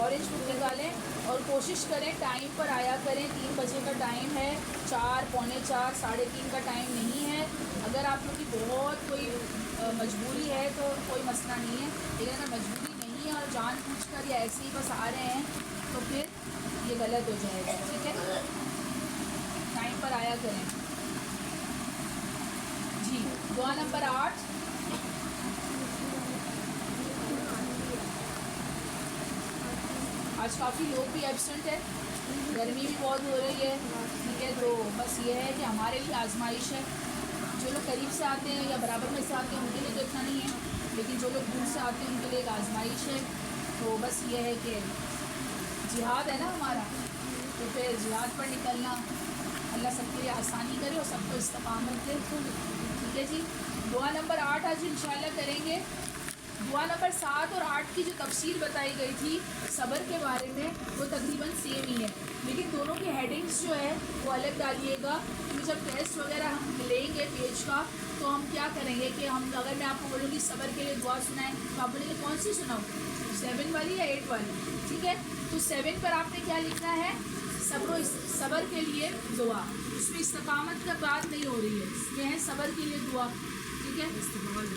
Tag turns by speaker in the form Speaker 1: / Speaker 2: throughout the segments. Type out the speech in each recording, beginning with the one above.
Speaker 1: Orange book निकालें और कोशिश करें टाइम पर आया करें। 3 बजे का टाइम है, 4, पौने 4, 3:30 का टाइम नहीं है। अगर आप लोग की बहुत कोई मजबूरी है तो कोई मसला नहीं है, लेकिन अगर मजबूरी नहीं है और जानबूझकर या ऐसे ही बस आ रहे हैं तो फिर ये गलत हो जाएगा। ठीक है, टाइम पर आया करें जी। दुआ नंबर 8, आज काफ़ी लोग भी एब्सेंट है, गर्मी भी बहुत हो रही है। ठीक है, तो बस ये है कि हमारे लिए आजमाइश है। जो लोग करीब से आते हैं या बराबर में से आते हैं उनके लिए तो इतना नहीं है, लेकिन जो लोग दूर से आते हैं उनके लिए एक आजमाइश है। तो बस ये है कि जिहाद है ना हमारा, तो फिर जिहाद पर निकलना अल्लाह सबके लिए आसानी करे और सबको इस्तकामत दे। ठीक है जी। दुआ नंबर 8 आज इंशाल्लाह करेंगे। दुआ नंबर 7 और 8 की जो तफसीर बताई गई थी सब्र के बारे में वो तकरीबन सेम ही है, लेकिन दोनों की हेडिंग्स जो है वो अलग डालिएगा। क्योंकि जब टेस्ट वगैरह हम लेंगे पेज का तो हम क्या करेंगे कि हम अगर मैं आपको बोलूँगी सब्र के लिए दुआ सुनाएं तो आप बोलेंगे कौन सी सुनाऊँ, 7 वाली या 8 वाली। ठीक है, तो 7 पर आपने क्या लिखना है, सब्र के लिए दुआ। उसमें इस्तकामत का बात नहीं हो रही है, ये है सब्र के लिए दुआ। ठीक है, इस्तकामत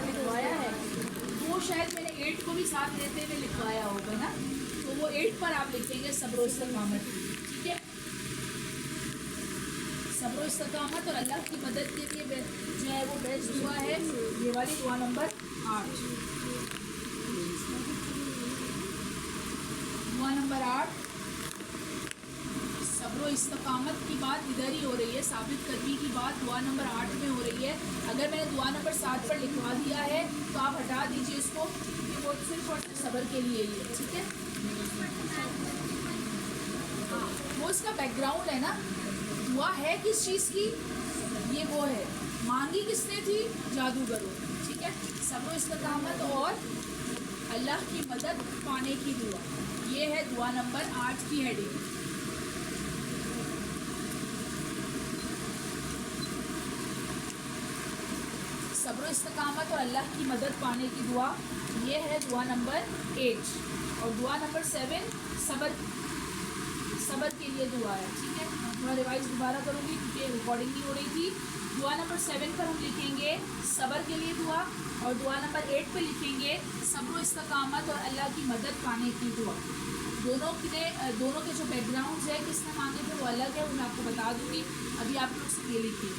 Speaker 1: लिखवाया है वो शायद मैंने 8 को भी साथ लेते हुए लिखवाया होगा ना, तो वो 8 पर आप लिखेंगे सब्र इस्तकामत। ठीक है, सब्र इस्तकामत और अल्लाह की मदद के लिए जो है वो बेस्ट दुआ है ये वाली दुआ नंबर 8। दुआ नंबर 8 सब्र इस्तकामत की बात इधर ही हो रही है, साबित करने की बात दुआ नंबर 8 में हो रही है। अगर मैंने दुआ नंबर 7 पर लिखवा दिया है तो आप हटा दीजिए उसको, कि वो सिर्फ और सिर्फ सब्र के लिए ही है। ठीक है, हाँ, वो इसका बैकग्राउंड है ना। दुआ है किस चीज़ की, ये वो है, मांगी किसने थी, जादूगरों। ठीक है, सब्र इस्तकामत और अल्लाह की मदद पाने की दुआ, ये है दुआ नंबर 8 की हेडिंग। सब्र इस्तकामत और अल्लाह की मदद पाने की दुआ, ये है दुआ नंबर 8। और दुआ नंबर 7 सब्र के लिए दुआ है। ठीक है, मैं रिवाइज दोबारा करूँगी क्योंकि रिकॉर्डिंग नहीं हो रही थी। दुआ नंबर 7 पर हम लिखेंगे सब्र के लिए दुआ, और दुआ नंबर 8 पर लिखेंगे सब्र इस्तकामत और अल्लाह की मदद पाने की दुआ। दोनों के जो बैकग्राउंड्स है किसने मांगे थे वो अलग है, वो मैं आपको बता दूँगी। अभी आप लोग से ये लिखिए।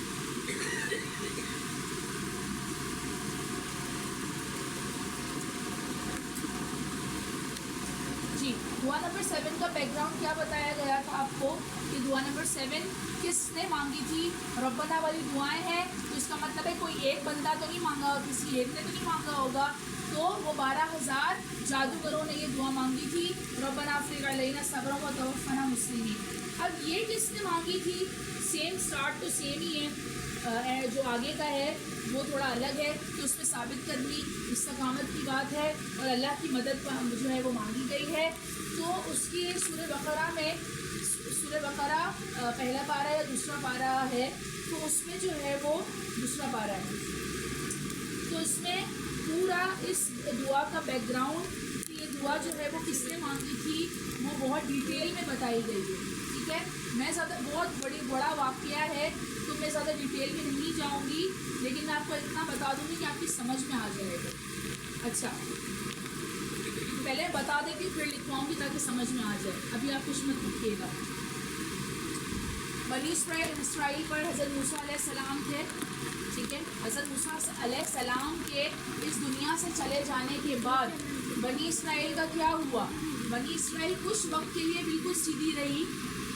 Speaker 1: जी, दुआ नंबर 7 का बैकग्राउंड क्या बताया गया था आपको कि दुआ नंबर 7 किसने मांगी थी, रब्बना वाली दुआएं हैं। तो इसका मतलब है कोई एक बंदा तो नहीं मांगा और किसी एक ने तो नहीं मांगा होगा, तो वो 12,000 जादूगरों ने ये दुआ मांगी थी, रब्बना अफ्रिग अलैना सब्रन व तवफ़्फ़ना मुस्लिमीन। अब ये किसने मांगी थी, सेम स्टार्ट तो सेम ही है, जो आगे का है वो थोड़ा अलग है, तो उसमें साबित करनी इस्तकामत की बात है और अल्लाह की मदद जो है वो मांगी गई है। तो उसकी सूरह बकरा में, सूरह बकरा पहला पारा या दूसरा पारा है, तो उसमें जो है वो दूसरा पारा है। तो इसमें पूरा इस दुआ का बैकग्राउंड, ये दुआ जो है वो किसने मांगी थी वो बहुत डिटेल में बताई गई है। ठीक है, मैं ज़्यादा बहुत बड़ा वाक़या है तो मैं ज़्यादा डिटेल में नहीं जाऊंगी, लेकिन मैं आपको इतना बता दूंगी कि आपकी समझ में आ जाएगा। अच्छा, पहले बता देती फिर लिखवाऊंगी ताकि समझ में आ जाए, अभी आप कुछ मत लिखिएगा। बनी इसराइल पर हज़रत मूसा अलैहिस्सलाम थे। ठीक है, हज़रत मूसा अलैहिस्सलाम के इस दुनिया से चले जाने के बाद बनी इसराइल का क्या हुआ, बनी इसराइल कुछ वक्त के लिए बिल्कुल सीधी रही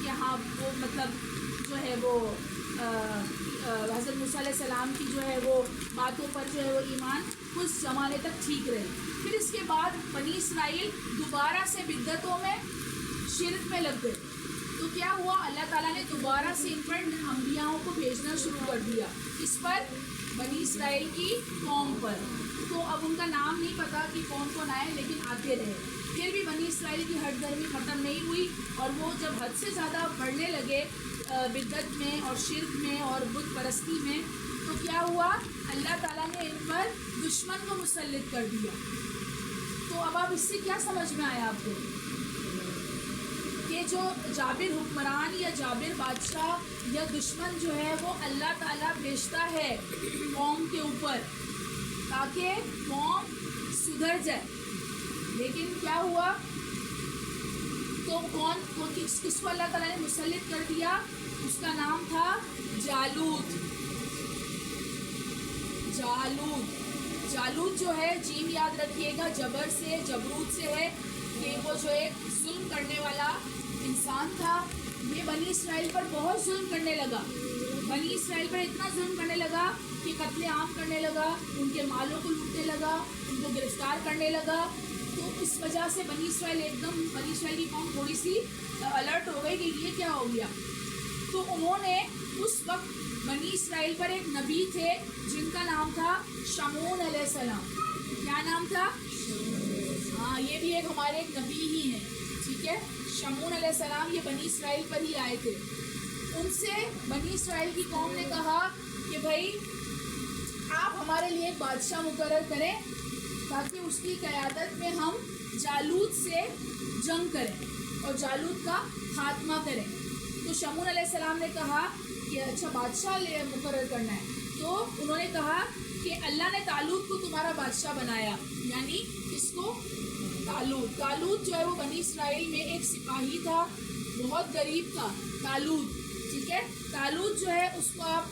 Speaker 1: कि हाँ वो मतलब जो है वो हज़रत मूसा अलैहिस्सलाम की जो है वो बातों पर जो है वो ईमान कुछ ज़माने तक ठीक रही। फिर इसके बाद बनी इसराइल दोबारा से बिद्दतों में, शिरक में लग गए। तो क्या हुआ, अल्लाह ताला ने दोबारा से इन पर अंबियाओं को भेजना शुरू कर दिया, इस पर बनी इसराइल की कौम पर। तो अब उनका नाम नहीं पता कि कौन आए, लेकिन आते रहे। फिर भी बनी इसराइल की हट गर्मी ख़त्म नहीं हुई और वो जब हद से ज़्यादा बढ़ने लगे बिद्दत में और शिरक में और बुत परस्ती में, तो क्या हुआ, अल्लाह ताला ने इन पर दुश्मन को मुसल्लित कर दिया। तो अब आप इससे क्या समझ में आया आपको कि जो जाबिर हुक्मरान या जाबिर बादशाह या दुश्मन जो है वो अल्लाह ताला भेजता है कौम के ऊपर ताकि कौम सुधर जाए। लेकिन क्या हुआ, तो किसको अल्लाह ताला ने मुसल्लित कर दिया, उसका नाम था जालूत। जालूत जो है, जीम याद रखिएगा, जबर से जबरूत से है कि वो जो एक जुल्म करने वाला इंसान था। ये बनी इसराइल पर बहुत जुल्म करने लगा, बनी इसराइल पर इतना जुल्म करने लगा कि कत्ले आम करने लगा, उनके मालों को लूटने लगा, उनको गिरफ्तार करने लगा। तो इस वजह से बनी इसराइल की कौम थोड़ी सी अलर्ट हो गई कि ये क्या हो गया। तो उन्होंने उस वक्त बनी इसराइल पर एक नबी थे जिनका नाम था शमून अलैहिस्सलाम। क्या नाम था? हाँ, ये भी एक हमारे एक नबी ही हैं, ठीक है। शमून अलैहिस्सलाम ये बनी इसराइल पर ही आए थे। उनसे बनी इसराइल की कौम ने कहा कि भाई आप हमारे लिए एक बादशाह मुकर्रर करें ताकि उसकी क़यादत में हम जालूत से जंग करें और जालूत का खात्मा करें। तो शमून अलैहिस्सलाम ने कहा कि अच्छा बादशाह मुकर्रर करना है। तो उन्होंने कहा कि अल्लाह ने तालूत को तुम्हारा बादशाह बनाया, यानी इसको तालूत जो है वो बनी इसराइल में एक सिपाही था, बहुत गरीब था तालूत, ठीक है। तालूत जो है उसको आप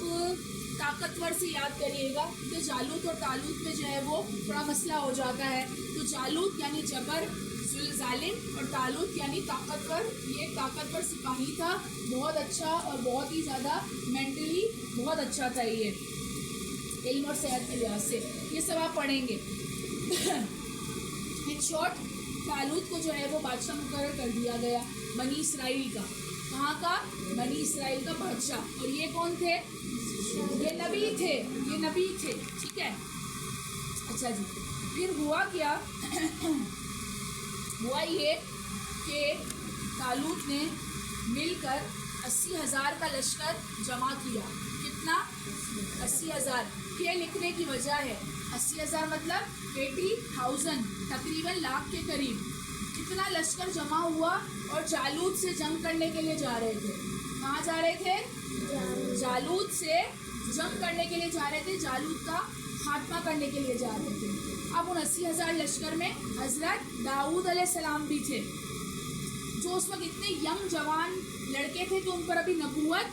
Speaker 1: ताकतवर से याद करिएगा कि जालूत और तालूत में जो है वो थोड़ा मसला हो जाता है। तो जालूत यानी जबर जालिम और तालूत यानी ताकतवर। ये ताकतवर सिपाही था, बहुत अच्छा और बहुत ही ज़्यादा मेंटली बहुत अच्छा था ये, इल्म और सेहत के लिहाज से। ये सब आप पढ़ेंगे। इन शॉर्ट तालूत को जो है वो बादशाह मुकर्रर कर दिया गया बनी इसराइल का। कहाँ का? बनी इसराइल का बादशाह। और ये कौन थे? ये नबी थे, ठीक है। अच्छा जी, फिर हुआ क्या? हुआ ये कि तालूत ने मिलकर 80,000 का लश्कर जमा किया। कितना? 80,000। ये लिखने की वजह है 80,000 मतलब 80,000, तकरीबन लाख के करीब इतना लश्कर जमा हुआ और जालूत से जंग करने के लिए जा रहे थे। कहाँ जा रहे थे? जालूत से जंग करने के लिए जा रहे थे, जालूत का खात्मा करने के लिए जा रहे थे। अब उन 80,000 लश्कर में हज़रत दाऊद अलैहिस्सलाम भी थे, जो उस वक्त इतने यंग जवान लड़के थे कि उन पर अभी नबूवत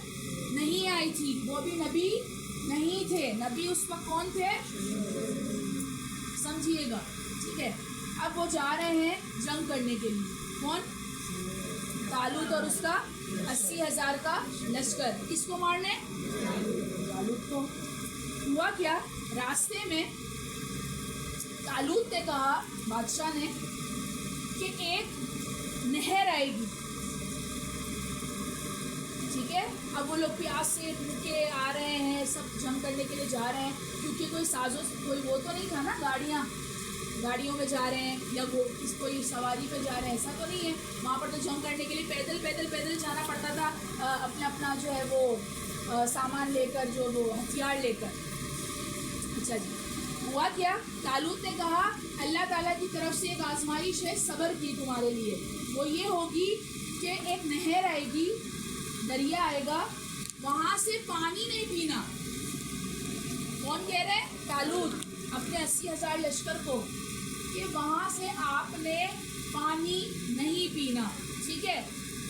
Speaker 1: नहीं आई थी, वो भी नबी नहीं थे। नबी उस वक्त कौन थे समझिएगा, ठीक है। अब वो जा रहे हैं जंग करने के लिए। कौन? तालूत और उसका 80,000 का लश्कर। किसको मारने? तालूत को। हुआ क्या, रास्ते में तालूत ने कहा, बादशाह ने, कि एक नहर आएगी, ठीक है। अब वो लोग प्यास से भूखे आ रहे हैं, सब जंग करने के लिए जा रहे हैं, क्योंकि कोई वो तो नहीं था ना, गाड़ियों में जा रहे हैं या वो कोई सवारी पे जा रहे हैं, ऐसा तो नहीं है। वहाँ पर तो जंग करने के लिए पैदल जाना पड़ता था, अपना जो है वो सामान लेकर, जो वो हथियार लेकर। अच्छा जी, हुआ क्या, तालूत ने कहा अल्लाह ताला की तरफ से एक आजमाइश है सब्र की तुम्हारे लिए। वो ये होगी कि एक नहर आएगी, दरिया आएगा, वहाँ से पानी नहीं पीना। कौन कह रहे हैं? तालूत अपने 80,000 लश्कर को, कि वहाँ से आपने पानी नहीं पीना, ठीक है।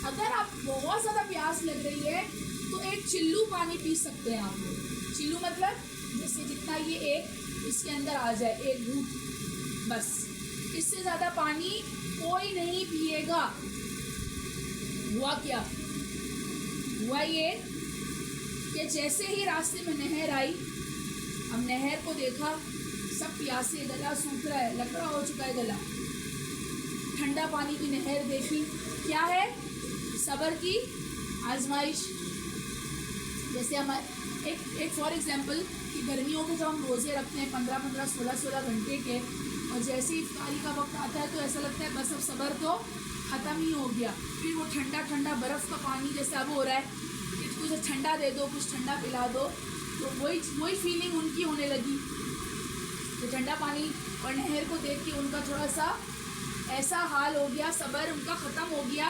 Speaker 1: अगर आप बहुत ज़्यादा प्यास लग रही है तो एक चिल्लू पानी पी सकते हैं आप लोग। चिल्लू मतलब जैसे जितना ये एक इसके अंदर आ जाए, एक घूंट, बस, इससे ज़्यादा पानी कोई नहीं पिएगा। हुआ क्या, हुआ ये कि जैसे ही रास्ते में नहर आई, अब नहर को देखा, सब प्यासे, गला सूख रहा है, लकड़ा हो चुका है गला। ठंडा पानी की नहर देखी, क्या है? सब्र की आजमाइश। जैसे हमारे एक फॉर एग्जांपल कि गर्मियों में जब हम रोज़े रखते हैं 15-15, 16-16 घंटे के, और जैसे ही इफ्तारी का वक्त आता है तो ऐसा लगता है बस अब सब्र तो ख़त्म ही हो गया। फिर वो ठंडा ठंडा बर्फ़ का पानी जैसे अब हो रहा है कि कुछ ठंडा दे दो, कुछ ठंडा पिला दो, तो वही फीलिंग उनकी होने लगी। तो तो ठंडा पानी और नहर को देख के उनका थोड़ा सा ऐसा हाल हो गया, सब्र उनका ख़त्म हो गया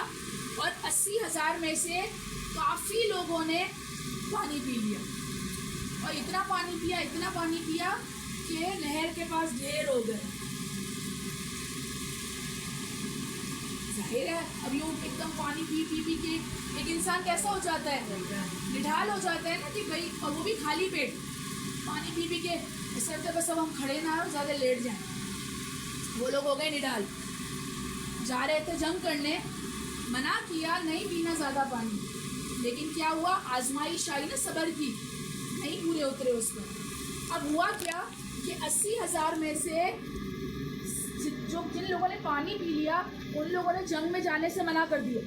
Speaker 1: और 80,000 में से काफ़ी लोगों ने पानी पी लिया। और इतना पानी पिया कि नहर के पास ढेर हो गए। जाहिर है अब यूँ एकदम पानी पी के एक इंसान कैसा हो जाता है, निढाल हो जाता है ना कि भाई, और वो भी खाली पेट पानी पी के ऐसा लगता है बस अब हम खड़े ना हो, ज़्यादा लेट जाएं। वो लोग हो गए निढाल, जा रहे थे जंग करने, मना किया नहीं पीना ज़्यादा पानी, लेकिन क्या हुआ, आजमाइश आई ना सब्र की, नहीं पूरे उतरे उस पर। अब हुआ क्या कि 80,000 में से जिन लोगों ने पानी पी लिया उन लोगों ने जंग में जाने से मना कर दिया।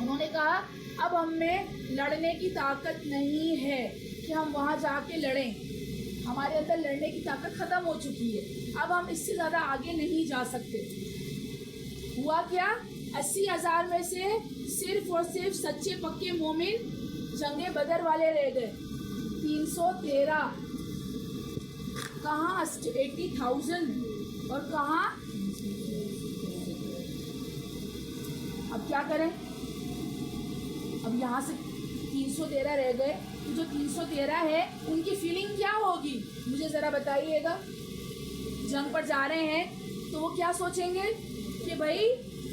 Speaker 1: उन्होंने कहा अब हम में लड़ने की ताकत नहीं है कि हम वहाँ जाके लड़ें, हमारे अंदर लड़ने की ताकत ख़त्म हो चुकी है, अब हम इससे ज़्यादा आगे नहीं जा सकते। हुआ क्या, 80,000 में से सिर्फ और सिर्फ सच्चे पक्के मोमिन जंगे बदर वाले रह गए। 313 कहाँ 80,000 और कहाँ, अब क्या करें, अब यहाँ से 313 रह गए, तो जो 313 है उनकी फीलिंग क्या होगी मुझे ज़रा बताइएगा। जंग पर जा रहे हैं तो वो क्या सोचेंगे कि भाई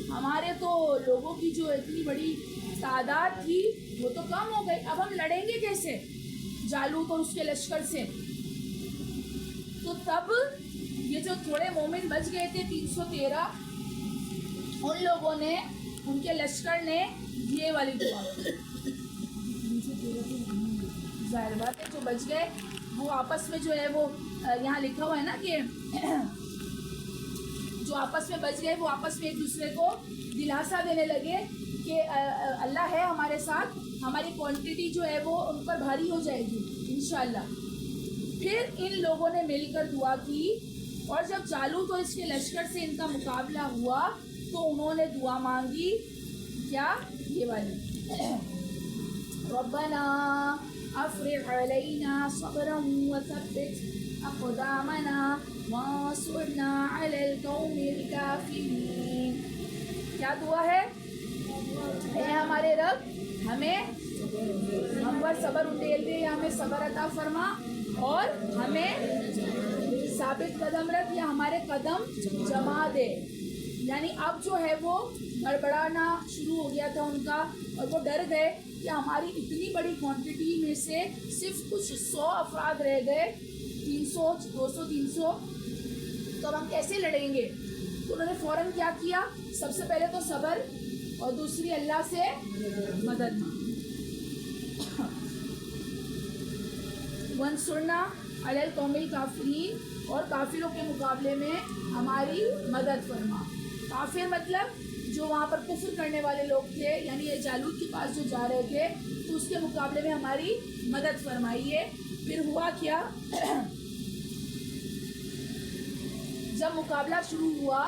Speaker 1: हमारे तो लोगों की जो इतनी बड़ी तादाद थी वो तो कम हो गई, अब हम लड़ेंगे कैसे जालूत और उसके लश्कर से। तो तब ये जो थोड़े मोमिन बच गए थे 313, उन लोगों ने, उनके लश्कर ने ये वाली दुआ, जाहिर बात है जो बच गए वो आपस में जो है वो यहाँ लिखा हुआ है ना कि जो आपस में बच गए वो आपस में एक दूसरे को दिलासा देने लगे कि अल्लाह है हमारे साथ, हमारी क्वांटिटी जो है वो उन पर भारी हो जाएगी इंशाअल्लाह। फिर इन लोगों ने मिलकर दुआ की और जब जालूत और इसके लश्कर से इनका मुकाबला हुआ तो उन्होंने दुआ मांगी, क्या, ये वाली, रब्बना अफ़रिग़ अलैना सब्रन व सब्बित अक़दामना वंसुरना अलल क़ौमिल काफ़िरीन। क्या दुआ है, हमारे रब हमें, हम पर सब्र उंडेल दे या हमें सब्र अता फरमा और हमें साबित कदम रख या हमारे कदम जमा दे। यानी अब जो है वो गड़बड़ाना शुरू हो गया था उनका और वो डर गए कि हमारी इतनी बड़ी क्वांटिटी में से सिर्फ कुछ 100 अफराद रह गए, 300, 200, 300, तो अब हम कैसे लड़ेंगे। तो उन्होंने फ़ौरन क्या किया, सबसे पहले तो सब्र और दूसरी अल्लाह से मदद मांगी। वंसुरना अलल क़ौमिल काफ़िरीन, और काफिरों के मुकाबले में हमारी मदद फरमा। काफिर मतलब जो वहाँ पर कुफ्र करने वाले लोग थे, यानी ये जालूत के पास जो जा रहे थे, तो उसके मुकाबले में हमारी मदद फरमाइए। फिर हुआ क्या, जब मुकाबला शुरू हुआ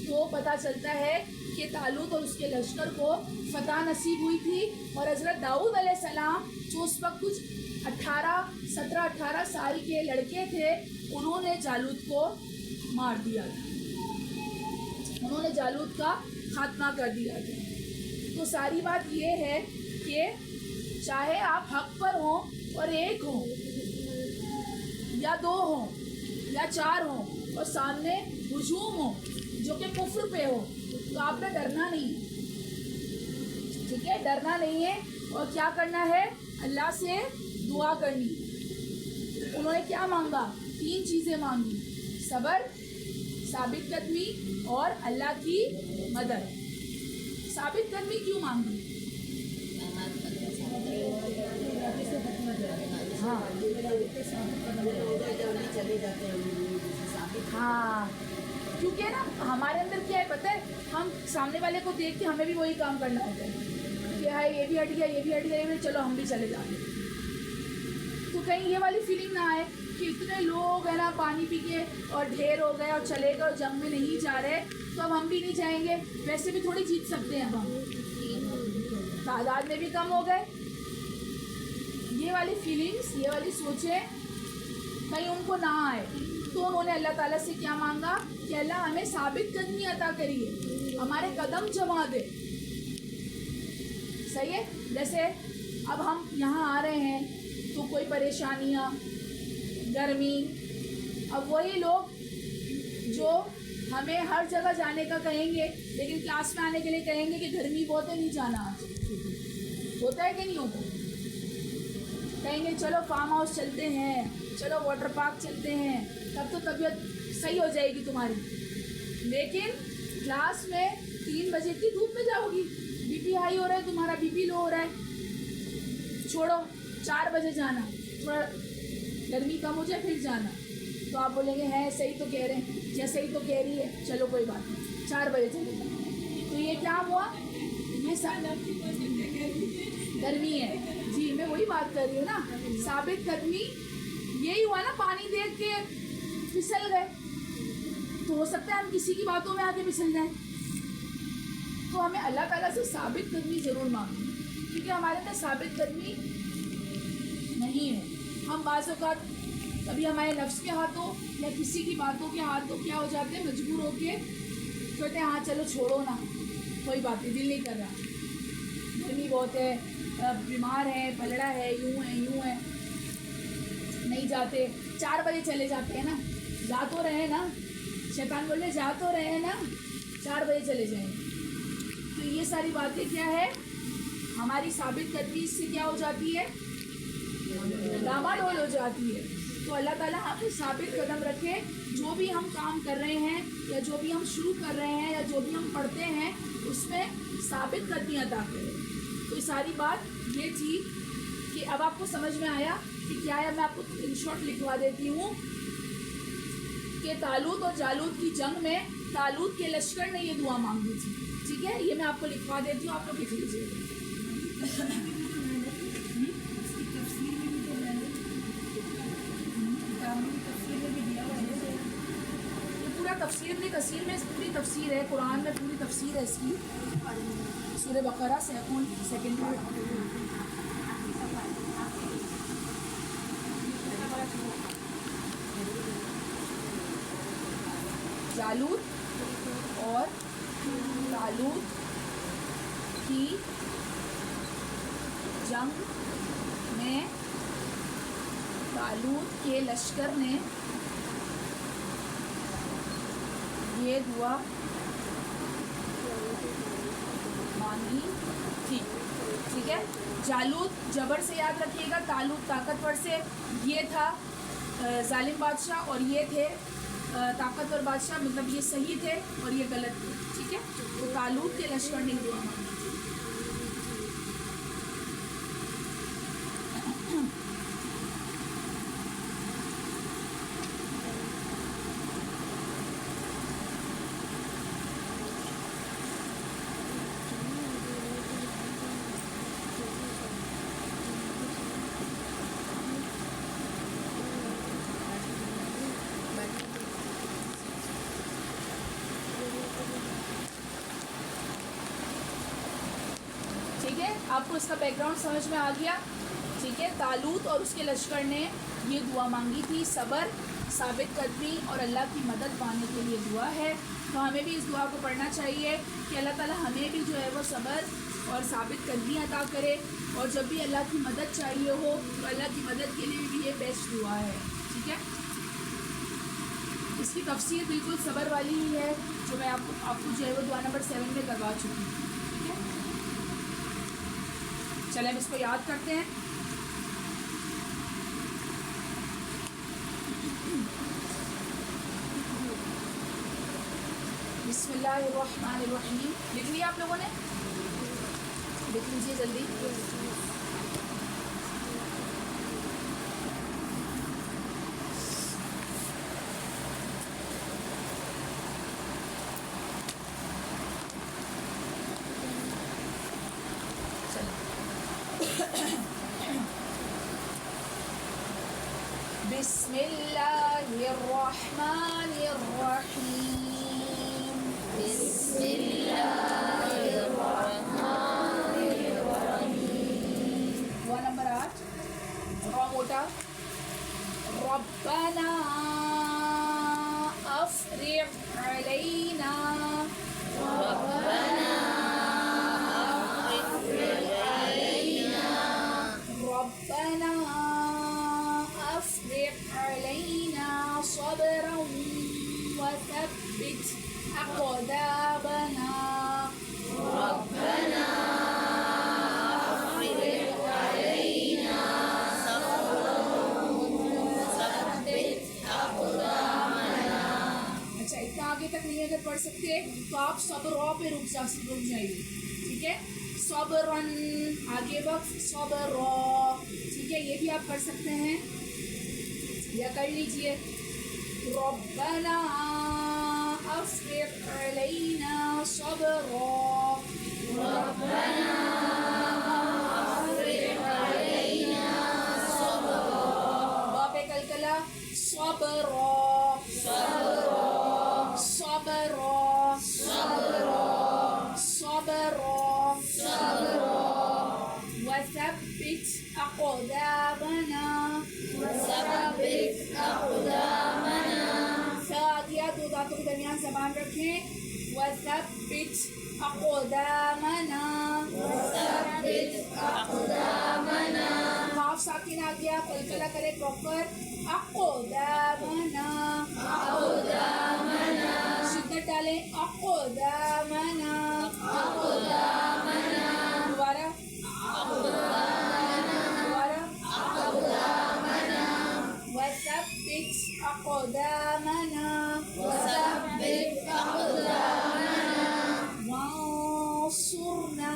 Speaker 1: तो पता चलता है कि तालूत और उसके लश्कर को फतह नसीब हुई थी और हज़रत दाऊद अलैहिस्सलाम जो उस वक्त कुछ 17-18 साल के लड़के थे, उन्होंने जालूत को मार दिया था, उन्होंने जालूत का खात्मा कर दिया था। तो सारी बात ये है कि चाहे आप हक पर हों और एक हों या दो हों या चार हों और सामने हुजूम हो जो कि कुफ्र पे हो, तो आपने डरना नहीं, ठीक है, डरना नहीं है। और क्या करना है, अल्लाह से दुआ करनी। उन्होंने क्या मांगा, 3 चीज़ें मांगी, सब्र, साबित कदमी और अल्लाह की मदद। साबित कदमी क्यों मांगी, हाँ, क्योंकि ना हमारे अंदर क्या है पता है, हम सामने वाले को देख के हमें भी वही काम करना होता है कि हाँ ये भी हट गया, ये भी हट गया, ये भी, चलो हम भी चले जाते। तो कहीं ये वाली फीलिंग ना आए कि इतने लोग है ना पानी पी के और ढेर हो गए और चले गए और जंग में नहीं जा रहे, तो अब हम भी नहीं जाएंगे, वैसे भी थोड़ी जीत सकते हैं, अब हम तादाद में भी कम हो गए। ये वाली फीलिंग्स, ये वाली सोचें कहीं उनको ना आए, तो उन्होंने अल्लाह ताला से क्या मांगा कि अल्लाह हमें साबित कदमी अता करिए, हमारे कदम जमा दे। सही है। जैसे अब हम यहाँ आ रहे हैं तो कोई परेशानियाँ, गर्मी, अब वही लोग जो हमें हर जगह जाने का कहेंगे लेकिन क्लास में आने के लिए कहेंगे कि गर्मी बहुत है, नहीं जाना आज, होता है कि नहीं होता? कहेंगे चलो फार्म हाउस चलते हैं, चलो वाटर पार्क चलते हैं, तब तो तबीयत सही हो जाएगी तुम्हारी। लेकिन क्लास में 3 बजे की धूप में जाओगी, बीपी हाई हो रहा है, तुम्हारा बीपी लो हो रहा है, छोड़ो 4 बजे जाना, थोड़ा गर्मी कम हो जाए फिर जाना। तो आप बोलेंगे है सही तो कह रहे हैं, या सही तो कह रही है, चलो कोई बात नहीं 4 बजे चले जाओ। तो ये क्या हुआ, ये गर्मी है जी, मैं वही बात कर रही हूँ ना, साबित कदमी यही हुआ ना, पानी देख के फिसल गए, तो हो सकता है हम किसी की बातों में आके फिसल जाएं। तो हमें अल्लाह ताला से साबित कदमी ज़रूर मांगनी, क्योंकि हमारे अंदर साबित कदमी नहीं है। हम बाज़ औक़ात कभी हमारे नफ्स के हाथों या किसी की बातों के हाथों क्या हो जाते हैं, मजबूर होके कहते हैं हाँ चलो छोड़ो ना, कोई बात नहीं, दिल नहीं कर रहा, गर्मी बहुत है, बीमार है, पलड़ा है, यूँ है, नहीं जाते। 4 बजे चले जाते हैं ना, जा तो रहे ना, शैतान बोल रहे जा तो रहे ना, 4 बजे चले जाएंगे। तो ये सारी बातें क्या है, हमारी साबित कदमी इससे क्या हो जाती है, डामाडोल हो जाती है। तो अल्लाह ताला हमें साबित कदम रखे, जो भी हम काम कर रहे हैं या जो भी हम शुरू कर रहे हैं या जो भी हम पढ़ते हैं उसमें साबित कदमी अता करें। तो सारी बात ये थी कि अब आपको समझ में आया कि क्या है। मैं आपको इन शॉर्ट लिखवा देती हूँ कि तालूत और जालूत की जंग में तालूत के लश्कर ने ये दुआ मांगी थी, ठीक है, ये मैं आपको लिखवा देती हूँ, आप लोग लिख लीजिए। तफसीर भी कसीर में पूरी तफसीर है, कुरान में पूरी तफसीर है इसकी। सूरह बकरा सेकंड जालूत और तालूत की जंग में तालूत के लश्कर ने ये दुआ मांगी थी, ठीक है। जालूत जबर से याद रखिएगा, तालूत ताकतवर से, ये था जालिम बादशाह और ये थे ताकतवर बादशाह, मतलब ये सही थे और ये गलत थे, ठीक है। तो तालूत के लश्कर ने दुआ मांगी। आपको इसका बैकग्राउंड समझ में आ गया, ठीक है। तालूत और उसके लश्कर ने ये दुआ मांगी थी, सब्र, साबित कदमी और अल्लाह की मदद पाने के लिए दुआ है। तो हमें भी इस दुआ को पढ़ना चाहिए कि अल्लाह ताला हमें भी जो है वो सब्र और साबित कदमी अता करे, और जब भी अल्लाह की मदद चाहिए हो तो अल्लाह की मदद के लिए भी ये बेस्ट दुआ है, ठीक है। इसकी तफसीर बिल्कुल सब्र वाली ही है, जो मैं आपको जो है वो दुआ नंबर 7 में करवा चुकी हूँ, ठीक है। चलें अब इसको याद करते हैं। बिस्मिल्लाहिर्रहमानिर्रहीम। लिख लिया आप लोगों ने? लिख लीजिए जल्दी। बिस्मिल्लाहिर्रहमानिर्रहीम। बिस्मिल्लाहिर्रहमानिर्रहीम। अलैना रब्बना अफ्रिग अलैना सब्रन वथब्बित अक़दामना अच्छा, इतना आगे तक नहीं अगर पढ़ सकते तो आप सब्र पे रुक जाइए, ठीक है। सब्रन आगे वक्त सब्र, ठीक है, ये भी आप कर सकते हैं या कर लीजिए। रब्बना अफ्रिग अलैना सब्रा, रब्बना अफ्रिग अलैना सब्रा, बापे कलकला सब्रा सब्रा सब्रा सब्रा सब्रा वथब्बित अक़दामना सादिया दो दांतों के दरमियान ज़बान रखें। वथब्बित अक़दामना हाफ साकिन आ गया, कलकला करें प्रॉपर। अक़दामना शिद्दत डालें। अक़दामना दोबारा वथब्बित अक़दामना वांसुरना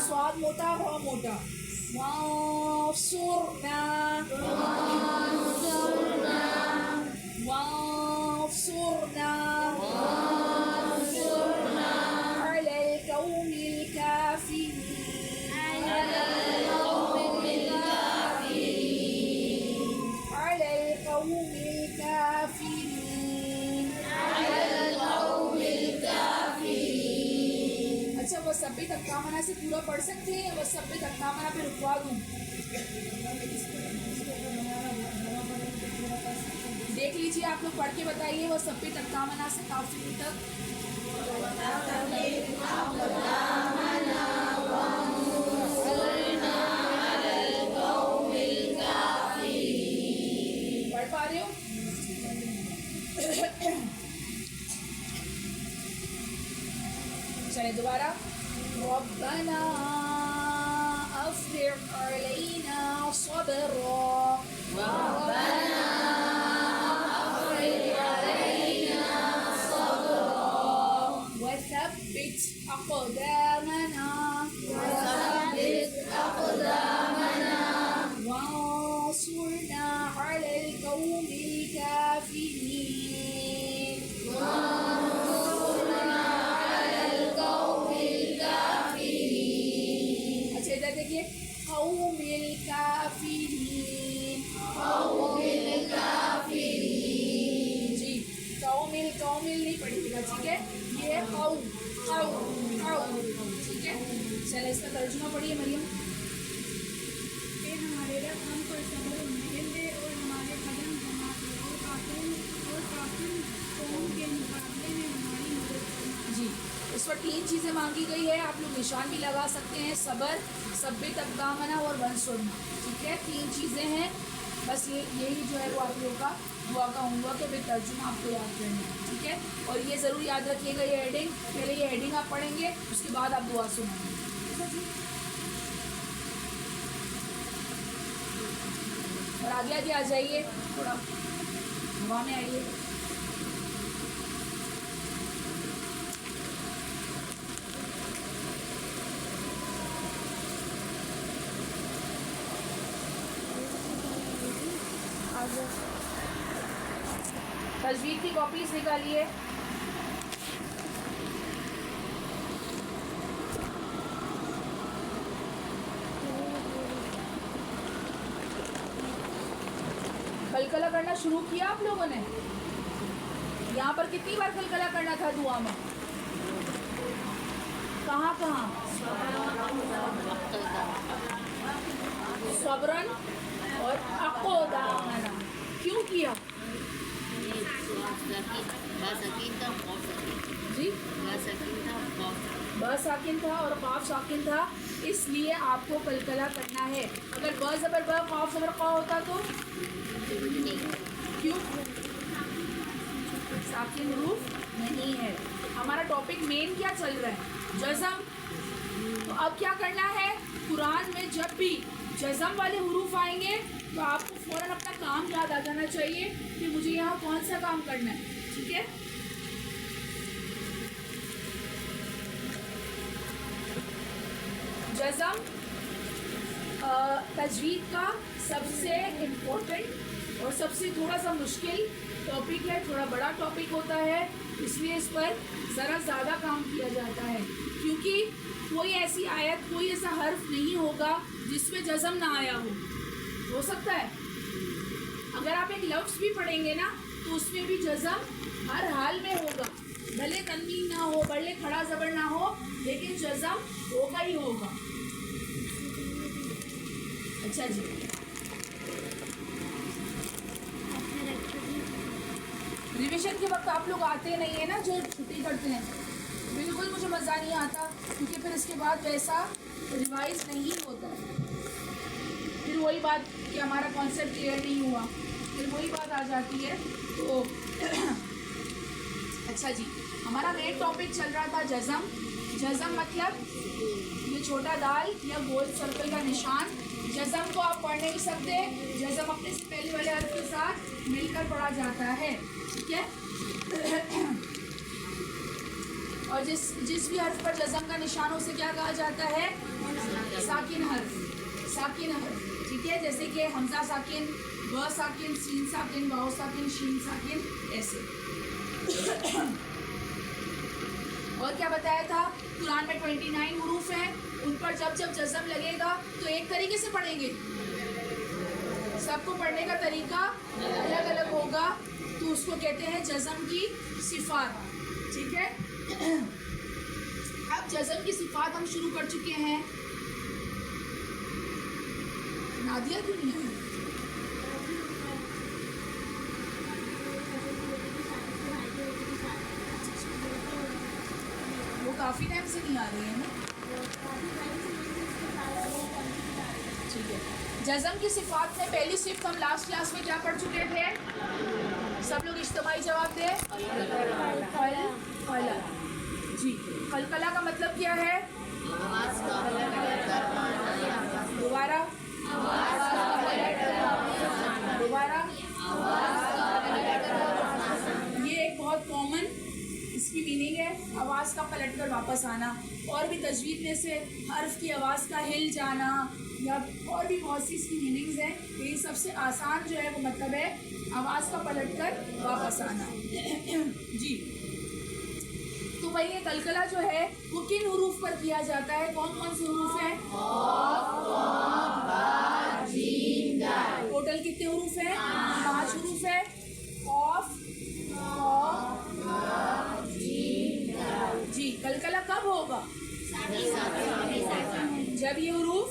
Speaker 1: स्वाद मोटा हो मोटा। वांसुरना वांसुरना अलल कौमिल काफिरीन अलल कौमिल काफिरीन। अच्छा, वो सब्बे तक्कामना से पूरा पढ़ सकते हैं, वो सब्बे तक्कामना पे रुकवा दूँ। देख लीजिए, आप लोग पढ़ के बताइए वो सब्बे तक्कामना से काफी तक। पढ़ पा रहे हो? चले दोबारा। रब्बना अफ्रिग अलैना सब्रा, रब्बना अफ्रिग अलैना सब्रा वथब्बित अक़दामना वांसुरना अलल कौमिल काफिरीन। अच्छा, इधर देखिए, कौमिल काफिरीन जी, कौमिल नहीं पढ़िएगा, ठीक है। ये कौ ठीक है। चले इसका तर्जुमा पढ़िए मरियम।
Speaker 2: हमारे रब हम पर सब्र महल दे और हमारे कदम जमा दे और काफिर कौम के मुकाबले में हमारी मदद करना।
Speaker 1: जी, इस पर 3 चीज़ें मांगी गई है, आप लोग निशान भी लगा सकते हैं। सब्र, सब्बे तक़दामना और वंसुरना, ठीक है, 3 चीज़ें हैं। बस यही जो है वो आप लोग का दुआ का होमवर्क है, फिर तर्जुमा आपको याद करना है, ठीक है। और ये ज़रूर याद रखिएगा, ये हेडिंग, पहले ये हेडिंग आप पढ़ेंगे, उसके बाद आप दुआ सुनेंगे। और आगे आगे आ जाइए, थोड़ा हवा में आइए। तजवीद की कॉपीज निकालिए। कलकला करना शुरू किया आप लोगों ने? यहाँ पर कितनी बार कलकला करना था दुआ में? कहाँ कहाँ? सब्रन और अक़दामना। क्यों किया?
Speaker 3: साकिन था खौफ साकिन
Speaker 1: जी
Speaker 3: बा साकिन था खौफ साकिन
Speaker 1: ब साकिन था और क़ाफ साकिन था, इसलिए आपको कलकला करना है। अगर ब ज़बर ब क़ाफ ज़बर क़ा होता तो
Speaker 3: नहीं
Speaker 1: क्यों? साकिन हरूफ नहीं है। हमारा टॉपिक मेन क्या चल रहा है? जज़म। तो अब क्या करना है, कुरान में जब भी जज़म वाले हरूफ आएंगे तो आपको फ़ौरन अपना काम याद आ जाना चाहिए कि मुझे यहाँ कौन सा काम करना है। ठीक है, जज़म तजवीद का सबसे इम्पोर्टेंट और सबसे थोड़ा सा मुश्किल टॉपिक है, थोड़ा बड़ा टॉपिक होता है, इसलिए इस पर ज़रा ज़्यादा काम किया जाता है, क्योंकि कोई ऐसी आयत, कोई ऐसा हर्फ नहीं होगा जिसमें जज़म ना आया हो सकता है। अगर आप एक लफ्ज़ भी पढ़ेंगे ना तो उसमें भी जज़म हर हाल में होगा, भले तनवीन ना हो, भले खड़ा ज़बर ना हो, लेकिन जज़म होगा ही होगा। अच्छा जी, रिवीजन के वक्त आप लोग आते नहीं है ना, जो छुट्टी करते हैं, बिल्कुल मुझे मज़ा नहीं आता, क्योंकि फिर इसके बाद वैसा रिवाइज नहीं होता है। फिर वही बात कि हमारा कॉन्सेप्ट क्लियर नहीं हुआ, फिर वही बात आ जाती है। तो अच्छा जी, हमारा मेन टॉपिक चल रहा था जज़म। जज़म मतलब ये छोटा दाल या गोल सर्कल का निशान। जज़म को आप पढ़ नहीं सकते, जज़म अपने से पहले वाले हर्फ के साथ मिलकर पढ़ा जाता है। ठीक है, और जिस भी हर्फ पर जज़म का निशान उसे क्या कहा जाता है? साकिन हर्फ, साकिन हर्फ। ठीक है, जैसे कि हमज़ा साकिन, व साकिन, सीन साकिन, वाव साकिन, शीन साकिन, ऐसे। और क्या बताया था, कुरान में 29 हरूफ हैं, उन पर जब जब जज़म लगेगा तो एक तरीके से पढ़ेंगे, सबको पढ़ने का तरीका अलग अलग होगा, तो उसको कहते हैं जज़म की सिफ़ात। ठीक है, अब जज़म की सिफ़ात हम शुरू कर चुके हैं। नादिया क्यों नहीं है? वो काफ़ी टाइम से नहीं आ रही है ना। ठीक है, जज़म की सिफ़ात में पहली सिफ़त हम लास्ट क्लास में क्या पढ़ चुके थे? सब लोग इज्तिमाई जवाब दें। कलकला। जी, कलकला का मतलब क्या है? दोबारा दोबारा। ये एक बहुत कॉमन इसकी मीनिंग है, आवाज़ का पलट कर वापस आना। और भी तजवीद में से हर्फ की आवाज़ का हिल जाना, या और भी बहुत सी इसकी मीनिंग्स हैं, लेकिन सबसे आसान जो है वो मतलब है आवाज़ का पलट कर वापस आना। जी, तो भाई ये कलकला जो है वो किन हरूफ पर किया जाता है? कौन कौन से हरूफ हैं? टोटल कितने हरूफ हैं? 5 हरूफ है। कॉफ, जी, कलकला कब होगा? जब ये हरूफ।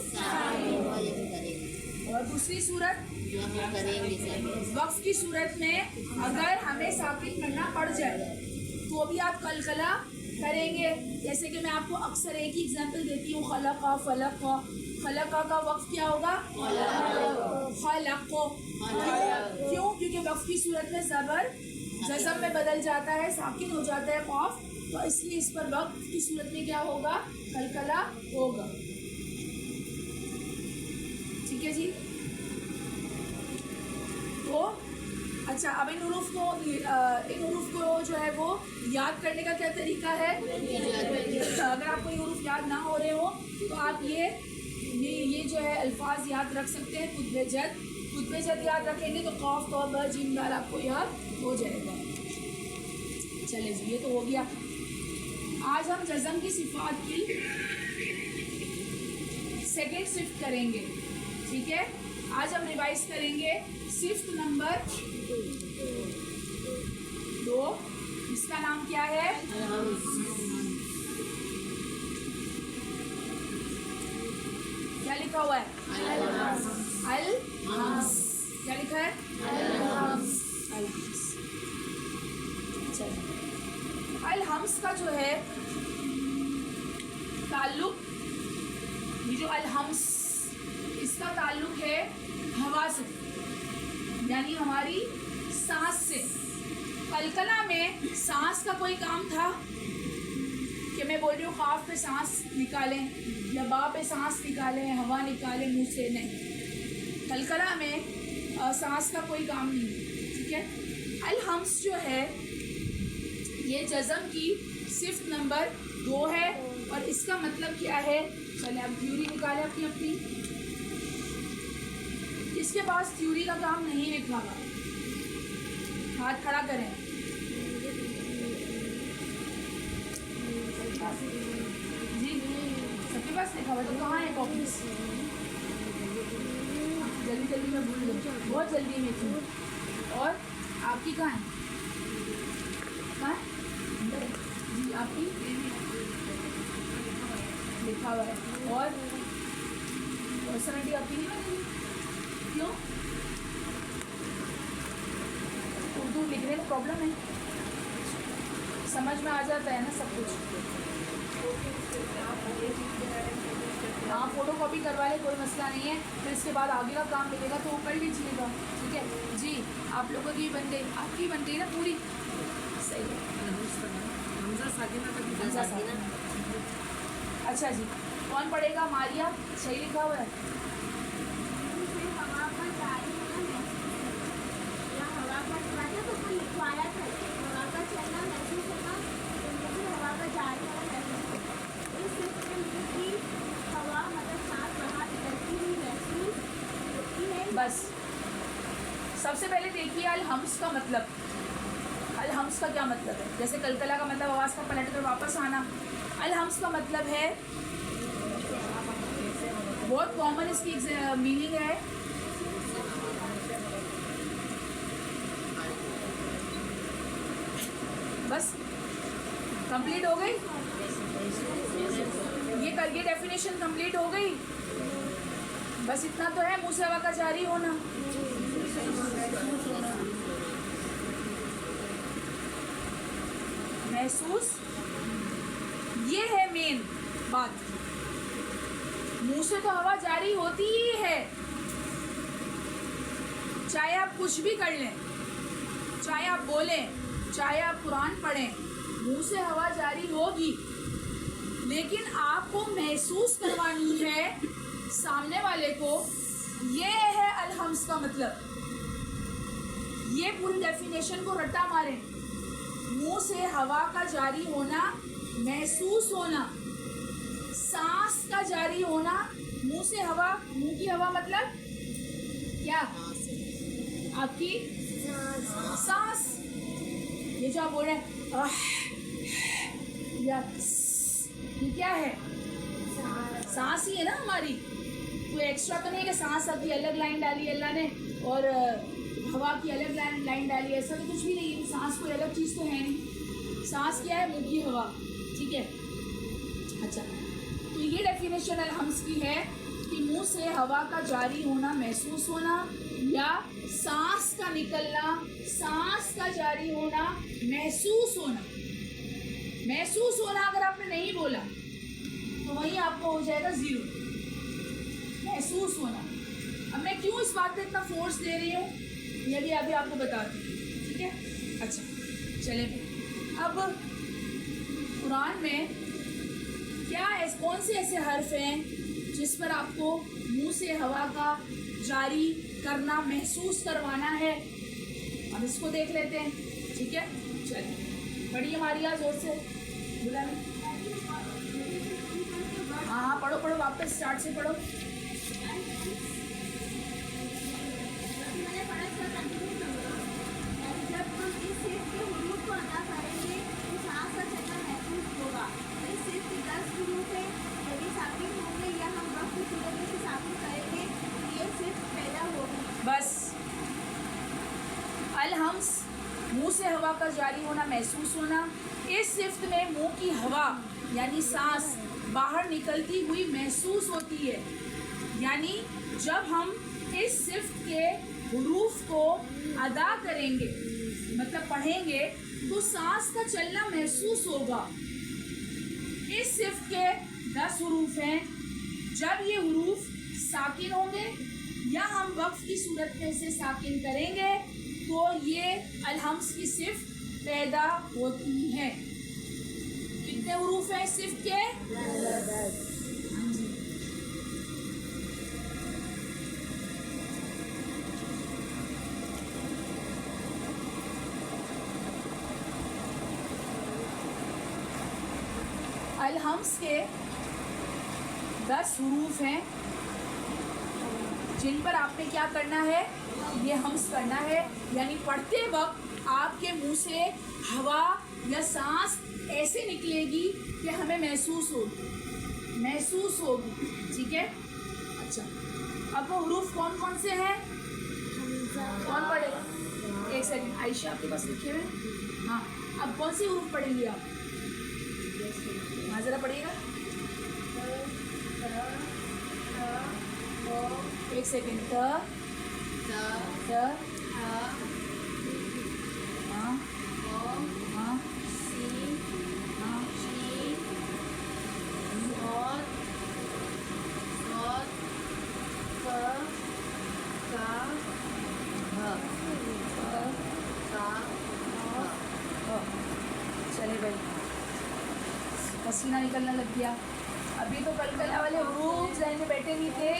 Speaker 1: और दूसरी सूरत वक्फ की सूरत में अगर हमें साकिन करना पड़ जाए तो भी आप कलकला करेंगे। जैसे कि मैं आपको अक्सर एक ही एग्जांपल देती हूँ, खलका, फलका। खलका का वक्फ क्या होगा? खलको। क्यों? क्योंकि वक्फ की सूरत में ज़बर जज़म में बदल जाता है, साकिन हो जाता है खौफ, तो इसलिए इस पर वक्फ की सूरत में क्या होगा? कलकला होगा। ठीक है जी। तो अच्छा, अब इन हरूफ को जो है वो याद करने का क्या तरीका है? अगर आपको ये हरूफ याद ना हो रहे हो तो आप ये जो है अल्फाज याद रख सकते हैं। खुतबे जद याद रखेंगे तो खौफ, तौबा, जीम, दाल आपको याद हो जाएगा। चले जी, ये तो हो गया। आज हम जज़म की सिफ़ात की सेकेंड शिफ्ट करेंगे। ठीक है, आज हम रिवाइज करेंगे शिफ्ट नंबर 2, इसका नाम क्या है? क्या लिखा हुआ है? अल-हम्ज़। क्या लिखा है? अल-हम्ज़। चलिए, हमस का जो है ताल्लुक, ये जो अल हमस इसका ताल्लुक है हवा से, यानी हमारी सांस से। कलकला में सांस का कोई काम था कि मैं बोल रही हूँ खाफ पे सांस निकालें या बा पे सांस निकालें, हवा निकालें मुंह से, नहीं। कलकला में सांस का कोई काम नहीं, ठीक है। अल हम्स जो है ये जज़म की सिफ्त नंबर 2 है और इसका मतलब क्या है, चले अब थ्योरी निकालें अपनी अपनी। इसके पास थ्योरी का काम नहीं लिखा हुआ, हाथ खड़ा करें। जी सबके पास लिखा हुआ, तो कहाँ है कॉपीज? जल्दी जल्दी मैं भूल गई, बहुत जल्दी में थी। और आपकी कहाँ है? कहाँ है? जी आपकी लिखा हुआ है। और पर्सनैलिटी आपकी नहीं बनेगी, क्यों? उर्दू लिखने में प्रॉब्लम है, समझ में आ जाता है ना सब कुछ। हाँ फोटो कॉपी करवा ले, कोई मसला नहीं है। फिर इसके बाद आगे का काम मिलेगा तो वो कर लीजिएगा, ठीक है जी। आप लोगों की बन गई, आपकी बन गई ना पूरी, सही है। हमजा साकिना। अच्छा जी, कौन पढ़ेगा? मारिया, सही लिखा हुआ है।
Speaker 2: हवा का जारी होना, या हवा का चलना तो कोई लिखवाया था, हवा का चलना महसूस होना, हवा का जारी होना। इस सिस्टम की हवा मतलब सांस बाहर निकलती हुई महसूस होती है।
Speaker 1: बस सबसे पहले देखिए अल हम्स का मतलब। अल हम्स का क्या मतलब है? जैसे कलकला का मतलब आवाज़ का पलट कर वापस आना। अल हम्स का मतलब है, बहुत कॉमन इसकी मीनिंग है, बस कंप्लीट हो गई ये डेफिनेशन कंप्लीट हो गई। बस इतना तो है, मुंह से हवा का जारी होना। महसूस, ये है मेन बात। मुंह से तो हवा जारी होती ही है, चाहे आप कुछ भी कर लें, चाहे आप बोलें, चाहे आप कुरान पढ़ें, मुंह से हवा जारी होगी। लेकिन आपको महसूस करवानी है सामने वाले को, ये है अल हम्स का मतलब। ये पूरी डेफिनेशन को रट्टा मारें। मुंह से हवा का जारी होना, महसूस होना, सांस का जारी होना, मुंह से हवा, मुंह की हवा मतलब क्या? आपकी सांस। ये जो आप बोल रहे हैं या ये क्या है? सांस ही है ना हमारी। कोई एक्स्ट्रा तो नहीं है कि सांस की अलग लाइन डाली अल्लाह ने और हवा की अलग लाइन डाली, ऐसा तो कुछ भी नहीं है। सांस कोई अलग चीज़ तो है नहीं। सांस क्या है? मुंह की हवा, ठीक है। अच्छा, तो ये डेफिनेशन अल हम्स की है कि मुंह से हवा का जारी होना, महसूस होना, या सांस का निकलना, सांस का जारी होना, महसूस होना। महसूस होना अगर आपने नहीं बोला तो वहीं आपको हो जाएगा 0। महसूस होना। अब मैं क्यों इस बात पे इतना फोर्स दे रही हूँ ये भी अभी आपको बताती हूँ, ठीक है। अच्छा चलें, अब कुरान में क्या कौन से ऐसे हर्फ हैं जिस पर आपको मुंह से हवा का जारी करना, महसूस करवाना है? अब इसको देख लेते हैं, ठीक है। चलिए पढ़िए मारिया, जोर से बुला। हाँ पढ़ो पढ़ो, वापस स्टार्ट से पढ़ो।
Speaker 2: जब हम इस सिर्फ के हुरूफ को अदा करेंगे तो सांस का चलना महसूस होगा। इस सिर्फ के 10 हुरूफ है, यदि साकिन होंगे या हम वक्त सूरत से साकिन करेंगे ये सिर्फ पैदा होगी।
Speaker 1: बस अल हम्स, मुंह से हवा का जारी होना, महसूस होना। इस सिफ्त में मुंह की हवा यानी सांस बाहर निकलती हुई महसूस होती है। यानी जब हम इस सिफ्त के हुरूफ को अदा करेंगे, मतलब पढ़ेंगे, तो सांस का चलना महसूस होगा। इस सिफ्त के 10 हुरूफ हैं। जब ये हुरूफ साकिन होंगे या हम वक्फ की सूरत में इसे साकिन करेंगे तो ये अलहम्स की सिफ्त पैदा होती है। कितने हुरूफ हैं सिफ्त के? 10। हाँ जी। अलहम्स के 10 हुरूफ हैं जिन पर आपने क्या करना है, ये हम्स करना है, यानी पढ़ते वक्त आपके मुंह से हवा या सांस ऐसे निकलेगी कि हमें महसूस होगी। ठीक है। अच्छा, अब वो हुरूफ कौन कौन से हैं? कौन पढ़ेगा? एक सेकंड, आयशा आपके पास लिखे हुए। हाँ, अब कौन सी हुरूफ पढ़ेंगी आप? हाँ, जरा पढ़िएगा। एक सेकंड। त हाँ हाँ हाँ चले भाई, पसीना निकलने लग गया। अभी तो कलकला वाले हुरूफ जहन में बैठे नहीं थे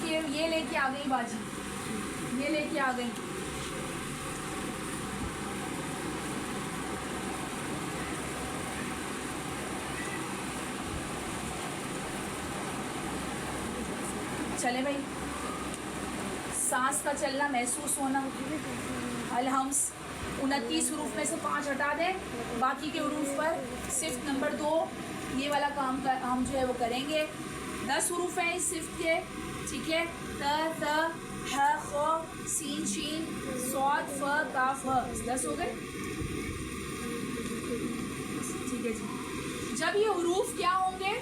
Speaker 1: कि ये लेके आ गई बाजी, ये लेके आ गई। चले भाई, सांस का चलना महसूस होना। अलहम्स 29 हुरूफ में से 5 हटा दें, बाकी के हुरूफ पर सिफ्त नंबर 2 ये वाला काम हम जो है वो करेंगे। 10 हुरूफ हैं इस सिफ्त के। ठीक है। त थ ह ख सीन शीन सौद फ काफ ह, 10 हो गए। ठीक है जी। जब ये हुरूफ क्या होंगे,